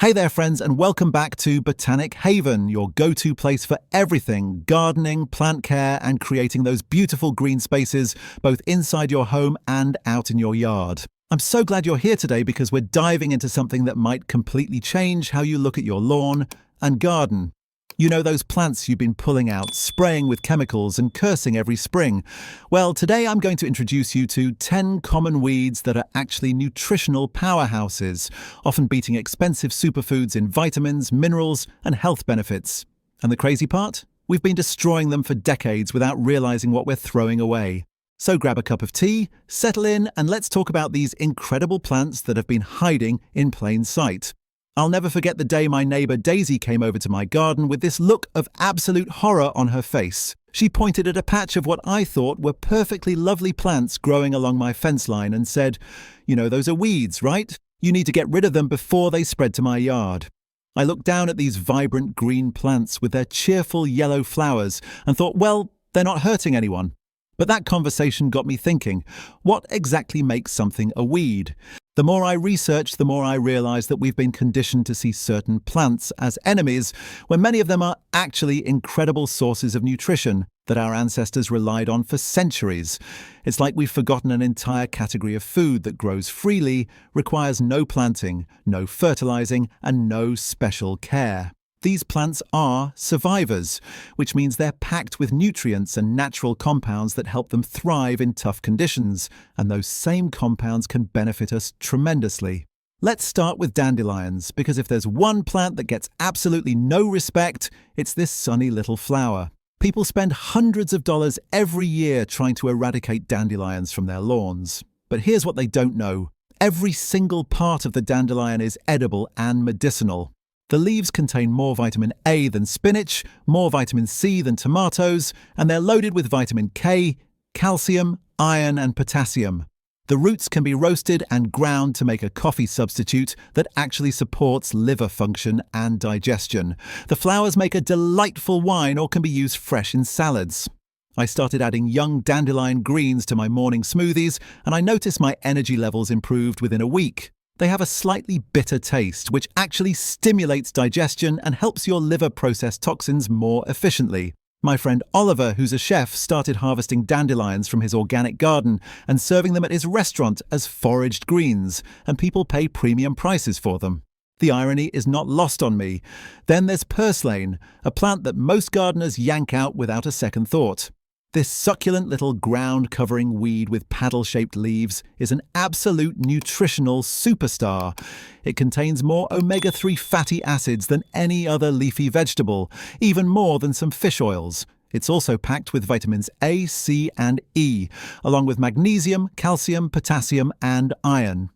Hey there, friends, and welcome back to Botanic Haven, your go-to place for everything gardening, plant care, and creating those beautiful green spaces both inside your home and out in your yard. I'm so glad you're here today because we're diving into something that might completely change how you look at your lawn and garden. You know those plants you've been pulling out, spraying with chemicals and cursing every spring? Well, today I'm going to introduce you to 10 common weeds that are actually nutritional powerhouses, often beating expensive superfoods in vitamins, minerals, and health benefits. And the crazy part? We've been destroying them for decades without realizing what we're throwing away. So grab a cup of tea, settle in, and let's talk about these incredible plants that have been hiding in plain sight. I'll never forget the day my neighbour Daisy came over to my garden with this look of absolute horror on her face. She pointed at a patch of what I thought were perfectly lovely plants growing along my fence line and said, "You know, those are weeds, right? You need to get rid of them before they spread to my yard." I looked down at these vibrant green plants with their cheerful yellow flowers and thought, well, they're not hurting anyone. But that conversation got me thinking, what exactly makes something a weed? The more I researched, the more I realized that we've been conditioned to see certain plants as enemies, when many of them are actually incredible sources of nutrition that our ancestors relied on for centuries. It's like we've forgotten an entire category of food that grows freely, requires no planting, no fertilizing, and no special care. These plants are survivors, which means they're packed with nutrients and natural compounds that help them thrive in tough conditions, and those same compounds can benefit us tremendously. Let's start with dandelions, because if there's one plant that gets absolutely no respect, it's this sunny little flower. People spend hundreds of dollars every year trying to eradicate dandelions from their lawns. But here's what they don't know. Every single part of the dandelion is edible and medicinal. The leaves contain more vitamin A than spinach, more vitamin C than tomatoes, and they're loaded with vitamin K, calcium, iron, and potassium. The roots can be roasted and ground to make a coffee substitute that actually supports liver function and digestion. The flowers make a delightful wine or can be used fresh in salads. I started adding young dandelion greens to my morning smoothies, and I noticed my energy levels improved within a week. They have a slightly bitter taste, which actually stimulates digestion and helps your liver process toxins more efficiently. My friend Oliver, who's a chef, started harvesting dandelions from his organic garden and serving them at his restaurant as foraged greens, and people pay premium prices for them. The irony is not lost on me. Then there's purslane, a plant that most gardeners yank out without a second thought. This succulent little ground-covering weed with paddle-shaped leaves is an absolute nutritional superstar. It contains more omega-3 fatty acids than any other leafy vegetable, even more than some fish oils. It's also packed with vitamins A, C, and E, along with magnesium, calcium, potassium, and iron.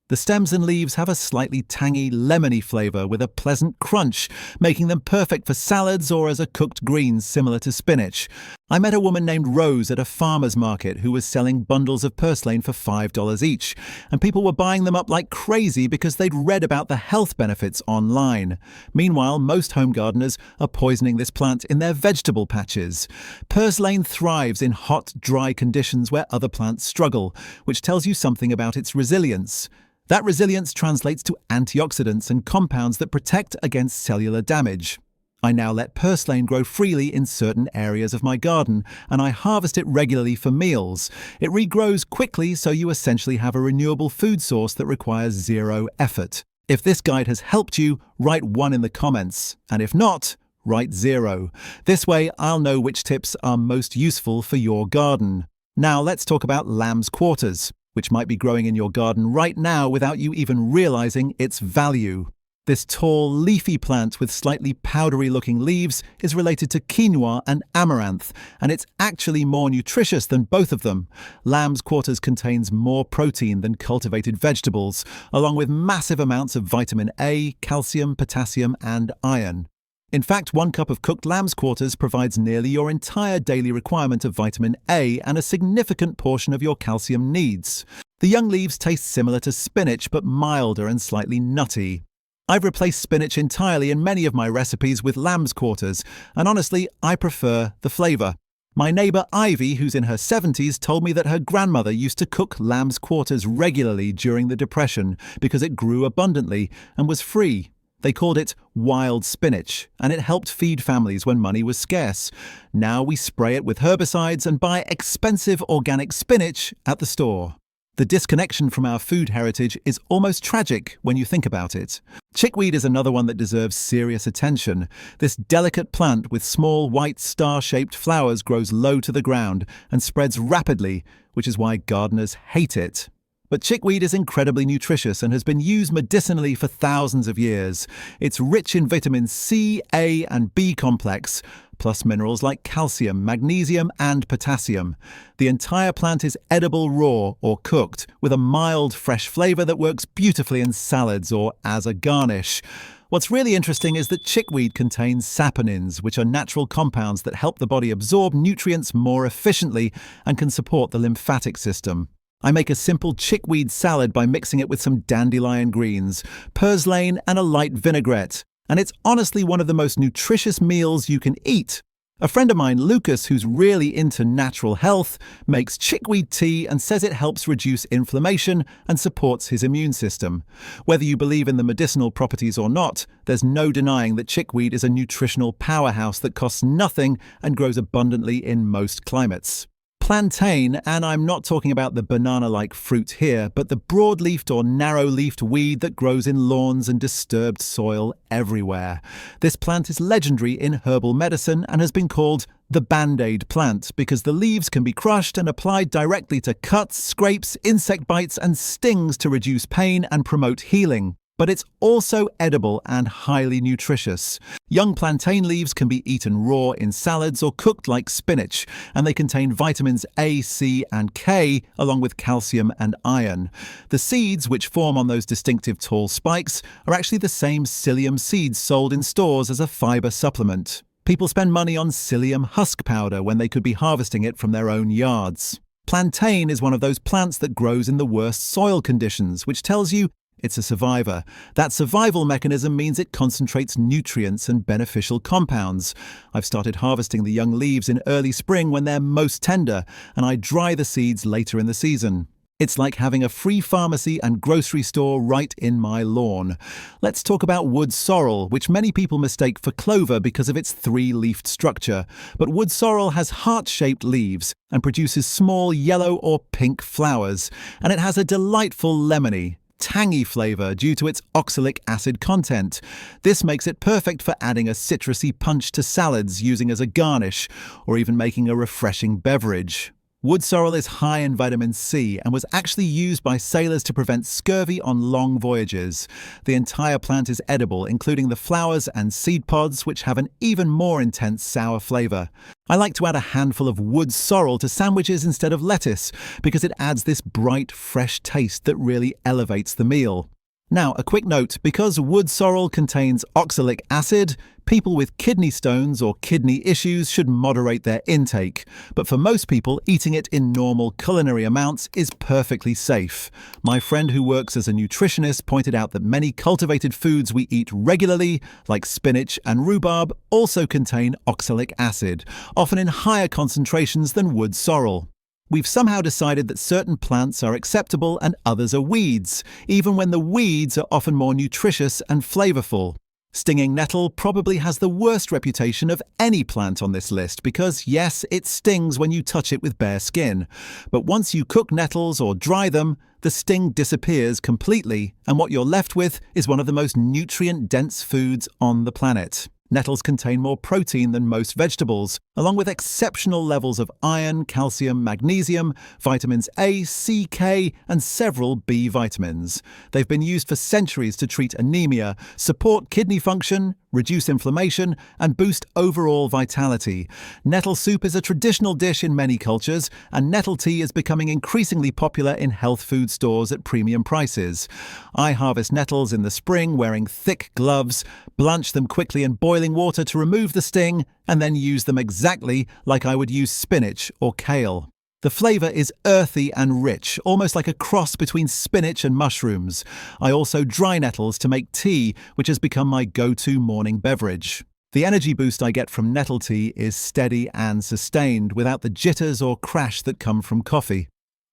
The stems and leaves have a slightly tangy, lemony flavor with a pleasant crunch, making them perfect for salads or as a cooked green similar to spinach. I met a woman named Rose at a farmer's market who was selling bundles of purslane for $5 each, and people were buying them up like crazy because they'd read about the health benefits online. Meanwhile, most home gardeners are poisoning this plant in their vegetable patches. Purslane thrives in hot, dry conditions where other plants struggle, which tells you something about its resilience. That resilience translates to antioxidants and compounds that protect against cellular damage. I now let purslane grow freely in certain areas of my garden, and I harvest it regularly for meals. It regrows quickly, so you essentially have a renewable food source that requires zero effort. If this guide has helped you, write 1 in the comments, and if not, write 0. This way, I'll know which tips are most useful for your garden. Now let's talk about lamb's quarters, which might be growing in your garden right now without you even realizing its value. This tall, leafy plant with slightly powdery-looking leaves is related to quinoa and amaranth, and it's actually more nutritious than both of them. Lamb's quarters contains more protein than cultivated vegetables, along with massive amounts of vitamin A, calcium, potassium, and iron. In fact, 1 cup of cooked lamb's quarters provides nearly your entire daily requirement of vitamin A and a significant portion of your calcium needs. The young leaves taste similar to spinach, but milder and slightly nutty. I've replaced spinach entirely in many of my recipes with lamb's quarters, and honestly, I prefer the flavour. My neighbour Ivy, who's in her 70s, told me that her grandmother used to cook lamb's quarters regularly during the Depression because it grew abundantly and was free. They called it wild spinach, and it helped feed families when money was scarce. Now we spray it with herbicides and buy expensive organic spinach at the store. The disconnection from our food heritage is almost tragic when you think about it. Chickweed is another one that deserves serious attention. This delicate plant with small white star-shaped flowers grows low to the ground and spreads rapidly, which is why gardeners hate it. But chickweed is incredibly nutritious and has been used medicinally for thousands of years. It's rich in vitamins C, A, and B complex, plus minerals like calcium, magnesium, and potassium. The entire plant is edible raw or cooked, with a mild, fresh flavor that works beautifully in salads or as a garnish. What's really interesting is that chickweed contains saponins, which are natural compounds that help the body absorb nutrients more efficiently and can support the lymphatic system. I make a simple chickweed salad by mixing it with some dandelion greens, purslane, and a light vinaigrette. And it's honestly one of the most nutritious meals you can eat. A friend of mine, Lucas, who's really into natural health, makes chickweed tea and says it helps reduce inflammation and supports his immune system. Whether you believe in the medicinal properties or not, there's no denying that chickweed is a nutritional powerhouse that costs nothing and grows abundantly in most climates. Plantain, and I'm not talking about the banana-like fruit here, but the broad-leafed or narrow-leafed weed that grows in lawns and disturbed soil everywhere. This plant is legendary in herbal medicine and has been called the Band-Aid plant because the leaves can be crushed and applied directly to cuts, scrapes, insect bites, and stings to reduce pain and promote healing. But it's also edible and highly nutritious. Young plantain leaves can be eaten raw in salads or cooked like spinach, and they contain vitamins A, C, and K, along with calcium and iron. The seeds, which form on those distinctive tall spikes, are actually the same psyllium seeds sold in stores as a fiber supplement. People spend money on psyllium husk powder when they could be harvesting it from their own yards. Plantain is one of those plants that grows in the worst soil conditions, which tells you it's a survivor. That survival mechanism means it concentrates nutrients and beneficial compounds. I've started harvesting the young leaves in early spring when they're most tender, and I dry the seeds later in the season. It's like having a free pharmacy and grocery store right in my lawn. Let's talk about wood sorrel, which many people mistake for clover because of its three-leafed structure. But wood sorrel has heart-shaped leaves and produces small yellow or pink flowers, and it has a delightful lemony, tangy flavor due to its oxalic acid content. This makes it perfect for adding a citrusy punch to salads, using as a garnish, or even making a refreshing beverage. Wood sorrel is high in vitamin C and was actually used by sailors to prevent scurvy on long voyages. The entire plant is edible, including the flowers and seed pods, which have an even more intense sour flavor. I like to add a handful of wood sorrel to sandwiches instead of lettuce because it adds this bright, fresh taste that really elevates the meal. Now, a quick note, because wood sorrel contains oxalic acid, people with kidney stones or kidney issues should moderate their intake. But for most people, eating it in normal culinary amounts is perfectly safe. My friend who works as a nutritionist pointed out that many cultivated foods we eat regularly, like spinach and rhubarb, also contain oxalic acid, often in higher concentrations than wood sorrel. We've somehow decided that certain plants are acceptable and others are weeds, even when the weeds are often more nutritious and flavorful. Stinging nettle probably has the worst reputation of any plant on this list because, yes, it stings when you touch it with bare skin. But once you cook nettles or dry them, the sting disappears completely, and what you're left with is one of the most nutrient-dense foods on the planet. Nettles contain more protein than most vegetables, along with exceptional levels of iron, calcium, magnesium, vitamins A, C, K, and several B vitamins. They've been used for centuries to treat anemia, support kidney function, reduce inflammation, and boost overall vitality. Nettle soup is a traditional dish in many cultures, and nettle tea is becoming increasingly popular in health food stores at premium prices. I harvest nettles in the spring wearing thick gloves, blanch them quickly in boiling water to remove the sting, and then use them exactly like I would use spinach or kale. The flavor is earthy and rich, almost like a cross between spinach and mushrooms. I also dry nettles to make tea, which has become my go-to morning beverage. The energy boost I get from nettle tea is steady and sustained, without the jitters or crash that come from coffee.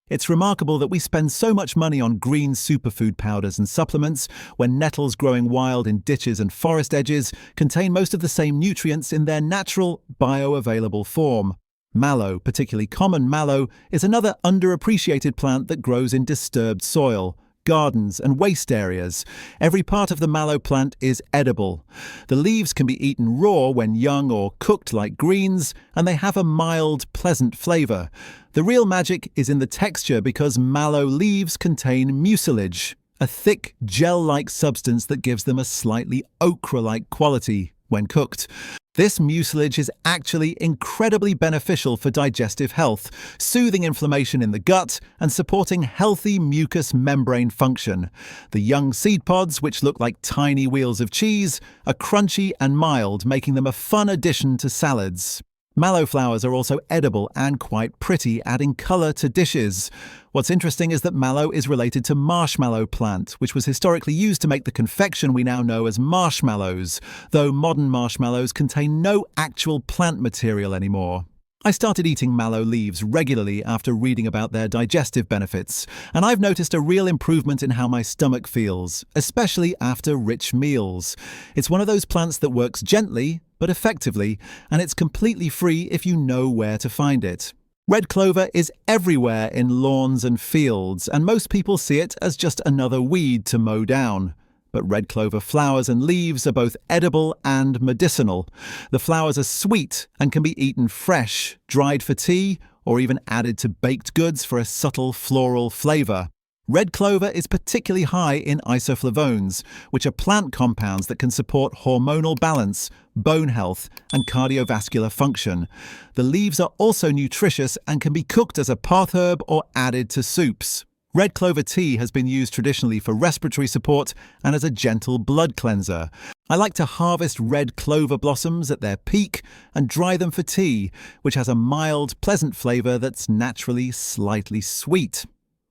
It's remarkable that we spend so much money on green superfood powders and supplements when nettles growing wild in ditches and forest edges contain most of the same nutrients in their natural, bioavailable form. Mallow, particularly common mallow, is another underappreciated plant that grows in disturbed soil, gardens and waste areas. Every part of the mallow plant is edible. The leaves can be eaten raw when young or cooked like greens, and they have a mild, pleasant flavour. The real magic is in the texture because mallow leaves contain mucilage, a thick, gel-like substance that gives them a slightly ochre-like quality when cooked. This mucilage is actually incredibly beneficial for digestive health, soothing inflammation in the gut and supporting healthy mucous membrane function. The young seed pods, which look like tiny wheels of cheese, are crunchy and mild, making them a fun addition to salads. Mallow flowers are also edible and quite pretty, adding colour to dishes. What's interesting is that mallow is related to marshmallow plant, which was historically used to make the confection we now know as marshmallows, though modern marshmallows contain no actual plant material anymore. I started eating mallow leaves regularly after reading about their digestive benefits, and I've noticed a real improvement in how my stomach feels, especially after rich meals. It's one of those plants that works gently, but effectively, and it's completely free if you know where to find it. Red clover is everywhere in lawns and fields, and most people see it as just another weed to mow down. But red clover flowers and leaves are both edible and medicinal. The flowers are sweet and can be eaten fresh, dried for tea, or even added to baked goods for a subtle floral flavor. Red clover is particularly high in isoflavones, which are plant compounds that can support hormonal balance, bone health, and cardiovascular function. The leaves are also nutritious and can be cooked as a path herb or added to soups. Red clover tea has been used traditionally for respiratory support and as a gentle blood cleanser. I like to harvest red clover blossoms at their peak and dry them for tea, which has a mild, pleasant flavour that's naturally slightly sweet.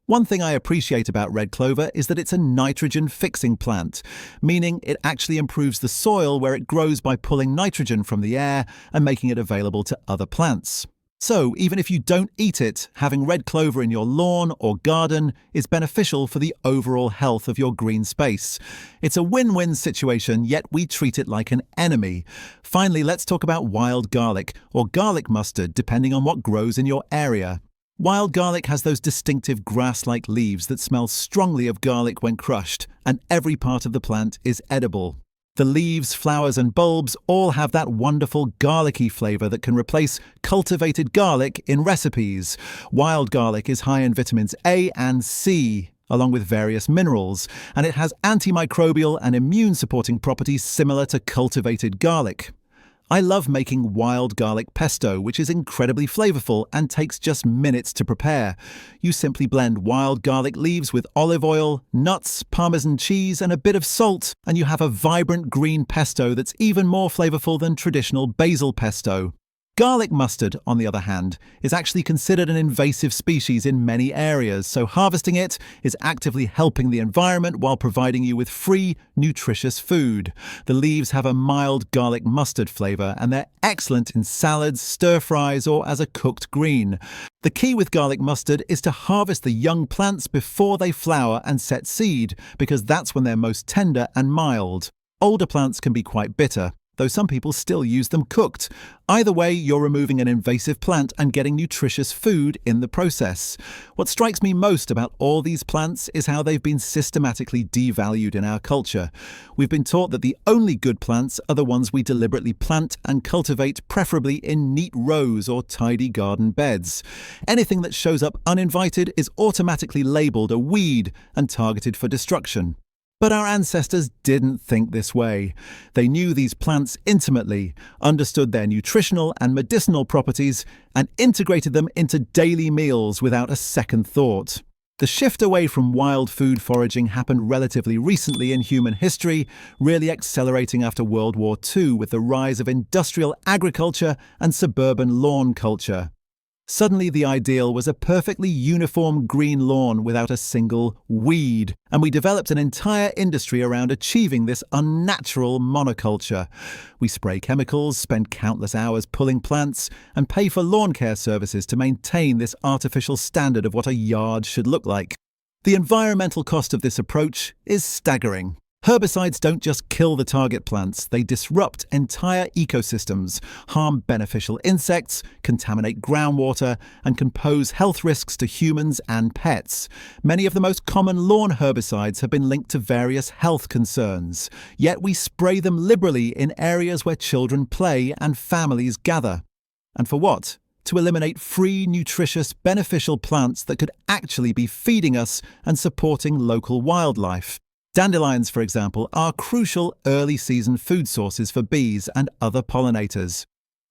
One thing I appreciate about red clover is that it's a nitrogen-fixing plant, meaning it actually improves the soil where it grows by pulling nitrogen from the air and making it available to other plants. So, even if you don't eat it, having red clover in your lawn or garden is beneficial for the overall health of your green space. It's a win-win situation, yet we treat it like an enemy. Finally, let's talk about wild garlic, or garlic mustard, depending on what grows in your area. Wild garlic has those distinctive grass-like leaves that smell strongly of garlic when crushed, and every part of the plant is edible. The leaves, flowers and bulbs all have that wonderful garlicky flavour that can replace cultivated garlic in recipes. Wild garlic is high in vitamins A and C, along with various minerals, and it has antimicrobial and immune-supporting properties similar to cultivated garlic. I love making wild garlic pesto, which is incredibly flavorful and takes just minutes to prepare. You simply blend wild garlic leaves with olive oil, nuts, Parmesan cheese, and a bit of salt, and you have a vibrant green pesto that's even more flavorful than traditional basil pesto. Garlic mustard, on the other hand, is actually considered an invasive species in many areas, so harvesting it is actively helping the environment while providing you with free, nutritious food. The leaves have a mild garlic mustard flavor, and they're excellent in salads, stir-fries, or as a cooked green. The key with garlic mustard is to harvest the young plants before they flower and set seed, because that's when they're most tender and mild. Older plants can be quite bitter, though some people still use them cooked. Either way, you're removing an invasive plant and getting nutritious food in the process. What strikes me most about all these plants is how they've been systematically devalued in our culture. We've been taught that the only good plants are the ones we deliberately plant and cultivate, preferably in neat rows or tidy garden beds. Anything that shows up uninvited is automatically labelled a weed and targeted for destruction. But our ancestors didn't think this way. They knew these plants intimately, understood their nutritional and medicinal properties, and integrated them into daily meals without a second thought. The shift away from wild food foraging happened relatively recently in human history, really accelerating after World War II with the rise of industrial agriculture and suburban lawn culture. Suddenly, the ideal was a perfectly uniform green lawn without a single weed, and we developed an entire industry around achieving this unnatural monoculture. We spray chemicals, spend countless hours pulling plants, and pay for lawn care services to maintain this artificial standard of what a yard should look like. The environmental cost of this approach is staggering. Herbicides don't just kill the target plants, they disrupt entire ecosystems, harm beneficial insects, contaminate groundwater, and can pose health risks to humans and pets. Many of the most common lawn herbicides have been linked to various health concerns, yet we spray them liberally in areas where children play and families gather. And for what? To eliminate free, nutritious, beneficial plants that could actually be feeding us and supporting local wildlife. Dandelions, for example, are crucial early-season food sources for bees and other pollinators.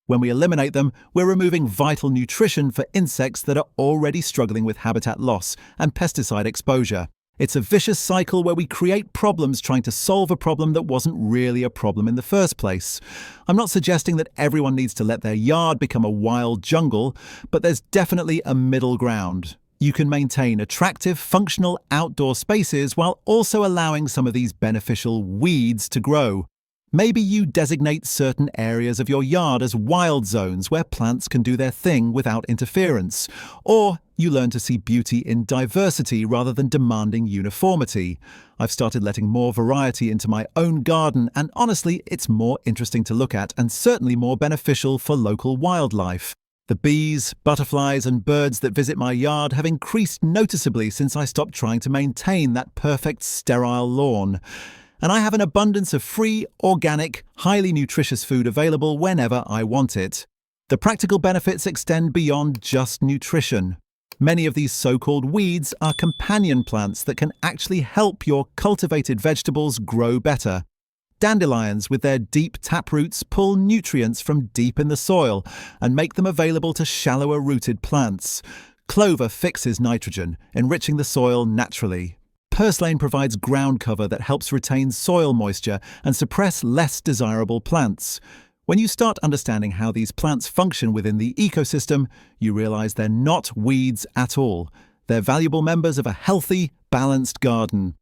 When we eliminate them, we're removing vital nutrition for insects that are already struggling with habitat loss and pesticide exposure. It's a vicious cycle where we create problems trying to solve a problem that wasn't really a problem in the first place. I'm not suggesting that everyone needs to let their yard become a wild jungle, but there's definitely a middle ground. You can maintain attractive, functional outdoor spaces while also allowing some of these beneficial weeds to grow. Maybe you designate certain areas of your yard as wild zones where plants can do their thing without interference. Or you learn to see beauty in diversity rather than demanding uniformity. I've started letting more variety into my own garden, and honestly, it's more interesting to look at and certainly more beneficial for local wildlife. The bees, butterflies, and birds that visit my yard have increased noticeably since I stopped trying to maintain that perfect sterile lawn. And I have an abundance of free, organic, highly nutritious food available whenever I want it. The practical benefits extend beyond just nutrition. Many of these so-called weeds are companion plants that can actually help your cultivated vegetables grow better. Dandelions, with their deep taproots, pull nutrients from deep in the soil and make them available to shallower-rooted plants. Clover fixes nitrogen, enriching the soil naturally. Purslane provides ground cover that helps retain soil moisture and suppress less desirable plants. When you start understanding how these plants function within the ecosystem, you realize they're not weeds at all. They're valuable members of a healthy, balanced garden.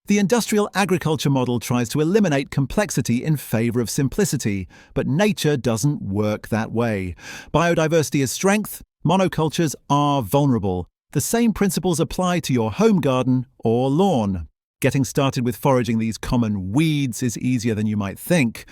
The industrial agriculture model tries to eliminate complexity in favor of simplicity, but nature doesn't work that way. Biodiversity is strength, monocultures are vulnerable. The same principles apply to your home garden or lawn. Getting started with foraging these common weeds is easier than you might think.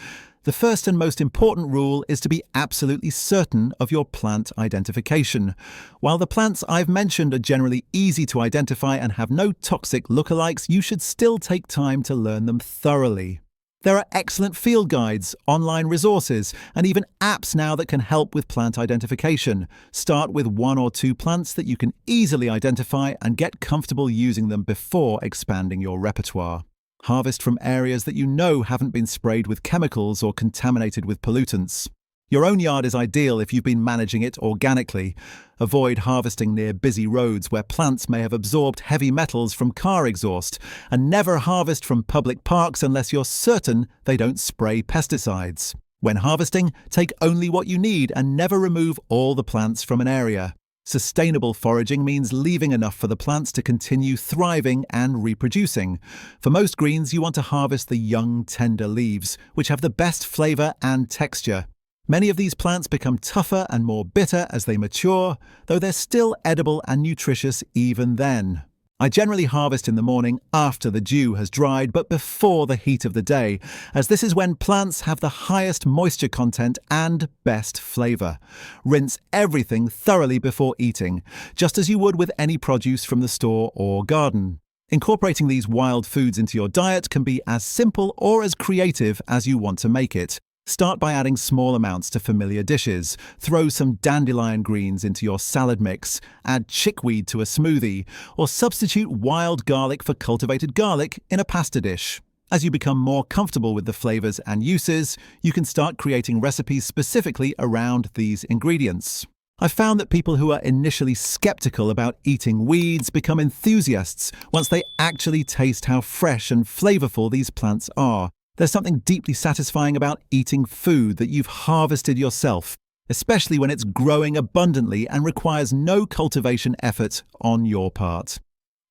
The first and most important rule is to be absolutely certain of your plant identification. While the plants I've mentioned are generally easy to identify and have no toxic lookalikes, you should still take time to learn them thoroughly. There are excellent field guides, online resources, and even apps now that can help with plant identification. Start with 1 or 2 plants that you can easily identify and get comfortable using them before expanding your repertoire. Harvest from areas that you know haven't been sprayed with chemicals or contaminated with pollutants. Your own yard is ideal if you've been managing it organically. Avoid harvesting near busy roads where plants may have absorbed heavy metals from car exhaust, and never harvest from public parks unless you're certain they don't spray pesticides. When harvesting, take only what you need and never remove all the plants from an area. Sustainable foraging means leaving enough for the plants to continue thriving and reproducing. For most greens, you want to harvest the young, tender leaves, which have the best flavor and texture. Many of these plants become tougher and more bitter as they mature, though they're still edible and nutritious even then. I generally harvest in the morning after the dew has dried, but before the heat of the day, as this is when plants have the highest moisture content and best flavor. Rinse everything thoroughly before eating, just as you would with any produce from the store or garden. Incorporating these wild foods into your diet can be as simple or as creative as you want to make it. Start by adding small amounts to familiar dishes. Throw some dandelion greens into your salad mix, add chickweed to a smoothie, or substitute wild garlic for cultivated garlic in a pasta dish. As you become more comfortable with the flavors and uses, you can start creating recipes specifically around these ingredients. I've found that people who are initially skeptical about eating weeds become enthusiasts once they actually taste how fresh and flavorful these plants are. There's something deeply satisfying about eating food that you've harvested yourself. especially when it's growing abundantly and requires no cultivation effort on your part.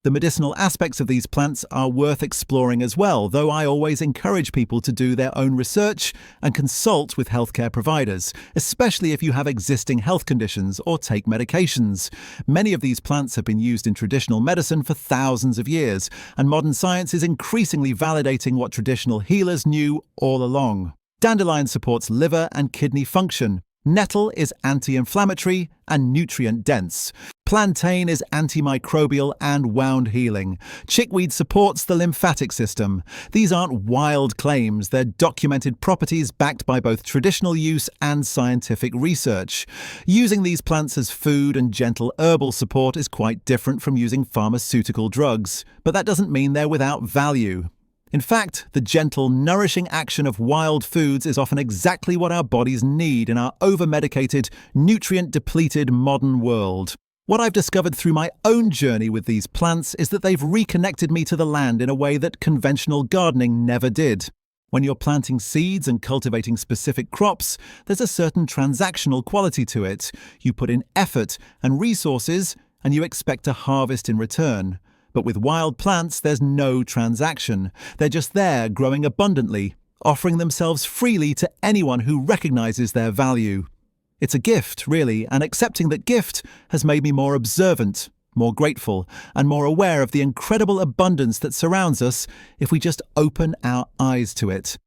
The medicinal aspects of these plants are worth exploring as well, though I always encourage people to do their own research and consult with healthcare providers, especially if you have existing health conditions or take medications. Many of these plants have been used in traditional medicine for thousands of years, and modern science is increasingly validating what traditional healers knew all along. Dandelion supports liver and kidney function. Nettle is anti-inflammatory and nutrient-dense. Plantain is antimicrobial and wound healing. Chickweed supports the lymphatic system. These aren't wild claims, they're documented properties backed by both traditional use and scientific research. Using these plants as food and gentle herbal support is quite different from using pharmaceutical drugs, but that doesn't mean they're without value. In fact, the gentle, nourishing action of wild foods is often exactly what our bodies need in our over-medicated, nutrient-depleted modern world. What I've discovered through my own journey with these plants is that they've reconnected me to the land in a way that conventional gardening never did. When you're planting seeds and cultivating specific crops, there's a certain transactional quality to it. You put in effort and resources, and you expect a harvest in return. But with wild plants, there's no transaction. They're just there, growing abundantly, offering themselves freely to anyone who recognizes their value. It's a gift, really, and accepting that gift has made me more observant, more grateful, and more aware of the incredible abundance that surrounds us if we just open our eyes to it.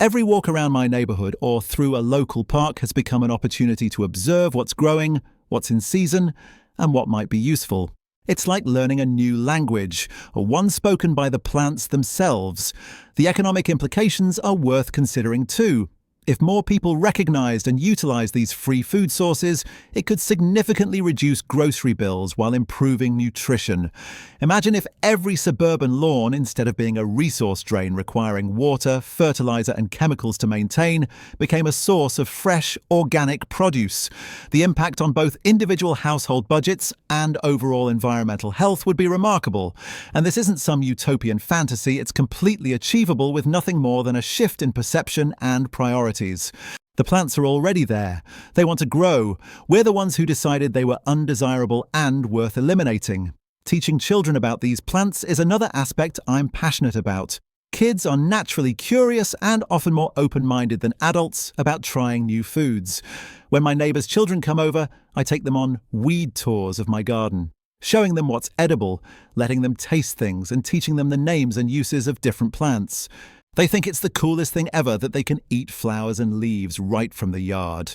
Every walk around my neighborhood or through a local park has become an opportunity to observe what's growing, what's in season, and what might be useful. It's like learning a new language, or one spoken by the plants themselves. The economic implications are worth considering too. If more people recognized and utilized these free food sources, it could significantly reduce grocery bills while improving nutrition. Imagine if every suburban lawn, instead of being a resource drain requiring water, fertilizer, and chemicals to maintain, became a source of fresh, organic produce. The impact on both individual household budgets and overall environmental health would be remarkable. And this isn't some utopian fantasy, it's completely achievable with nothing more than a shift in perception and priorities. The plants are already there. They want to grow. We're the ones who decided they were undesirable and worth eliminating. Teaching children about these plants is another aspect I'm passionate about. Kids are naturally curious and often more open-minded than adults about trying new foods. When my neighbors' children come over, I take them on weed tours of my garden, showing them what's edible, letting them taste things, and teaching them the names and uses of different plants. They think it's the coolest thing ever that they can eat flowers and leaves right from the yard.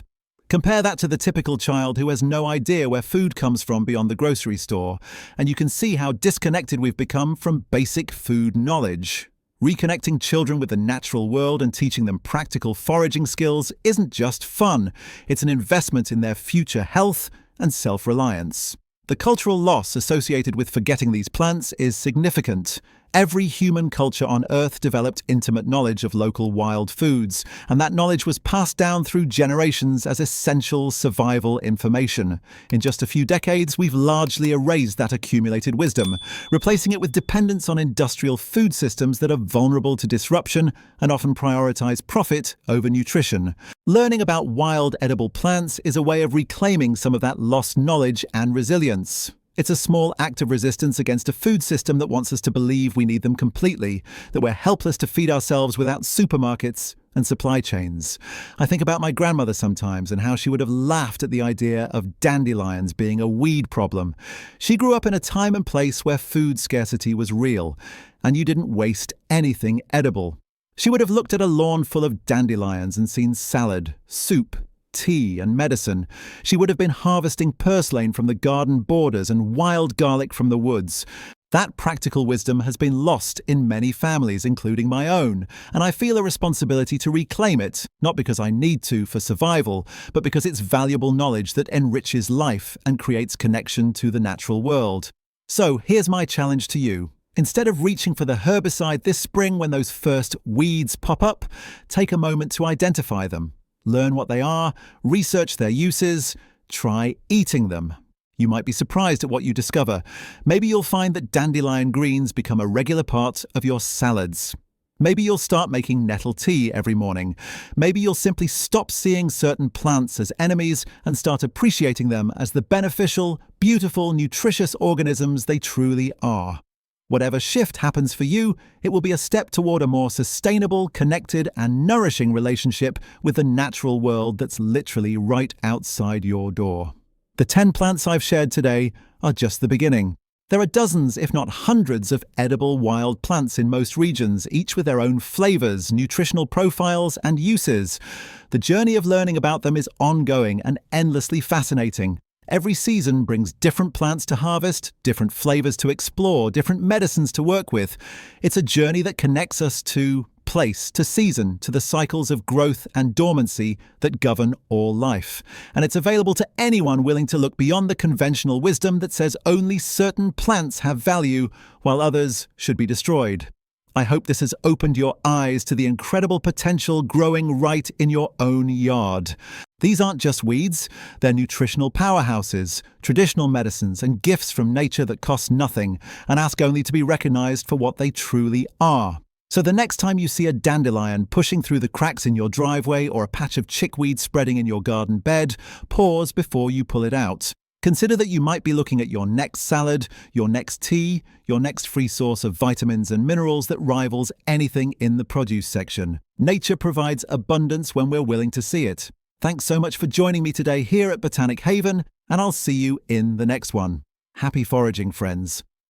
Compare that to the typical child who has no idea where food comes from beyond the grocery store, and you can see how disconnected we've become from basic food knowledge. Reconnecting children with the natural world and teaching them practical foraging skills isn't just fun, it's an investment in their future health and self-reliance. The cultural loss associated with forgetting these plants is significant. Every human culture on Earth developed intimate knowledge of local wild foods, and that knowledge was passed down through generations as essential survival information. In just a few decades, we've largely erased that accumulated wisdom, replacing it with dependence on industrial food systems that are vulnerable to disruption and often prioritize profit over nutrition. Learning about wild edible plants is a way of reclaiming some of that lost knowledge and resilience. It's a small act of resistance against a food system that wants us to believe we need them completely, that we're helpless to feed ourselves without supermarkets and supply chains. I think about my grandmother sometimes and how she would have laughed at the idea of dandelions being a weed problem. She grew up in a time and place where food scarcity was real, and you didn't waste anything edible. She would have looked at a lawn full of dandelions and seen salad, soup, tea and medicine. She would have been harvesting purslane from the garden borders and wild garlic from the woods. That practical wisdom has been lost in many families, including my own, and I feel a responsibility to reclaim it, not because I need to for survival, but because it's valuable knowledge that enriches life and creates connection to the natural world. So here's my challenge to you. Instead of reaching for the herbicide this spring when those first weeds pop up, take a moment to identify them. Learn what they are, research their uses, try eating them. You might be surprised at what you discover. Maybe you'll find that dandelion greens become a regular part of your salads. Maybe you'll start making nettle tea every morning. Maybe you'll simply stop seeing certain plants as enemies and start appreciating them as the beneficial, beautiful, nutritious organisms they truly are. Whatever shift happens for you, it will be a step toward a more sustainable, connected, and nourishing relationship with the natural world that's literally right outside your door. The 10 plants I've shared today are just the beginning. There are dozens, if not hundreds, of edible wild plants in most regions, each with their own flavors, nutritional profiles, and uses. The journey of learning about them is ongoing and endlessly fascinating. Every season brings different plants to harvest, different flavors to explore, different medicines to work with. It's a journey that connects us to place, to season, to the cycles of growth and dormancy that govern all life. And it's available to anyone willing to look beyond the conventional wisdom that says only certain plants have value, while others should be destroyed. I hope this has opened your eyes to the incredible potential growing right in your own yard. These aren't just weeds, they're nutritional powerhouses, traditional medicines, and gifts from nature that cost nothing and ask only to be recognized for what they truly are. So the next time you see a dandelion pushing through the cracks in your driveway or a patch of chickweed spreading in your garden bed, pause before you pull it out. Consider that you might be looking at your next salad, your next tea, your next free source of vitamins and minerals that rivals anything in the produce section. Nature provides abundance when we're willing to see it. Thanks so much for joining me today here at Botanic Haven, and I'll see you in the next one. Happy foraging, friends.